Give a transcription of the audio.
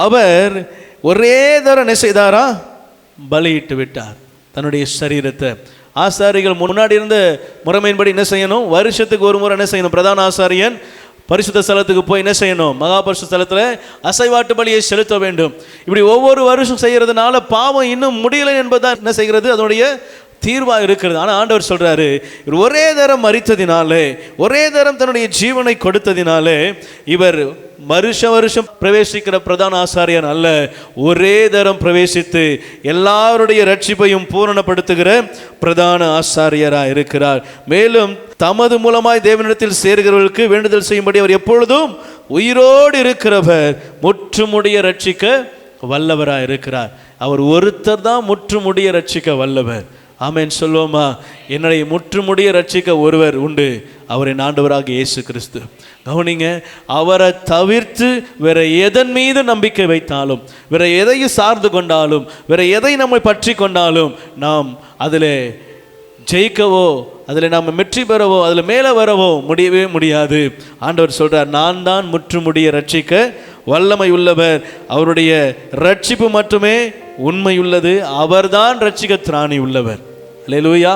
அவர் ஒரே தரம் என்ன செய்தாரா? பலியிட்டு விட்டார் தன்னுடைய சரீரத்தை. ஆசாரிகள் முன்னாடி இருந்த முறைமையின்படி என்ன செய்யணும்? வருஷத்துக்கு ஒரு முறை என்ன செய்யணும்? பிரதான ஆசாரியன் பரிசுத்த ஸ்தலத்துக்கு போய் என்ன செய்யணும்? மகா பரிசுத்த ஸ்தலத்தில் அசைவாட்டு பலியை செலுத்த வேண்டும். இப்படி ஒவ்வொரு வருஷம் செய்யறதுனால பாவம் இன்னும் முடியலை என்பதுதான் என்ன செய்கிறது? அதனுடைய தீர்வாக இருக்கிறது. ஆனால் ஆண்டவர் சொல்றாரு, இவர் ஒரே தரம் மரித்ததினாலே, ஒரே தரம் தன்னுடைய ஜீவனை கொடுத்ததினாலே இவர் வருஷம் பிரவேசிக்கிற பிரதான ஆசாரியன் அல்ல, ஒரே தரம் பிரவேசித்து எல்லாருடைய ரட்சிப்பையும் பூரணப்படுத்துகிற பிரதான ஆசாரியராக இருக்கிறார். மேலும் தமது மூலமாய் தேவனிடத்தில் சேர்கிறவர்களுக்கு வேண்டுதல் செய்யும்படி அவர் எப்பொழுதும் உயிரோடு இருக்கிறவர், முற்றுமுடிய ரட்சிக்க வல்லவராக இருக்கிறார். அவர் ஒருத்தர் தான் முற்றுமுடிய ரட்சிக்க வல்லவர். ஆமென் சொல்லுவோமா? என்னை முற்றுமுடிய ரட்சிக்க ஒருவர் உண்டு, அவர் என் ஆண்டவராக இயேசு கிறிஸ்து. கவனிங்க, அவரை தவிர்த்து வேற எதன் மீது நம்பிக்கை வைத்தாலும், வேற எதையும் சார்ந்து கொண்டாலும், வேற எதை நம்மை பற்றி கொண்டாலும் நாம் அதில் ஜெயிக்கவோ, அதில் நாம் வெற்றி பெறவோ, அதில் மேலே வரவோ முடியவே முடியாது. ஆண்டவர் சொல்றார், நான் தான் முற்றுமுடிய ரட்சிக்க வல்லமை உள்ளவர், அவருடைய ரட்சிப்பு மட்டுமே உண்மை உள்ளது, அவர்தான் ரட்சிக்க திராணி உள்ளவர். அல்லேலூயா.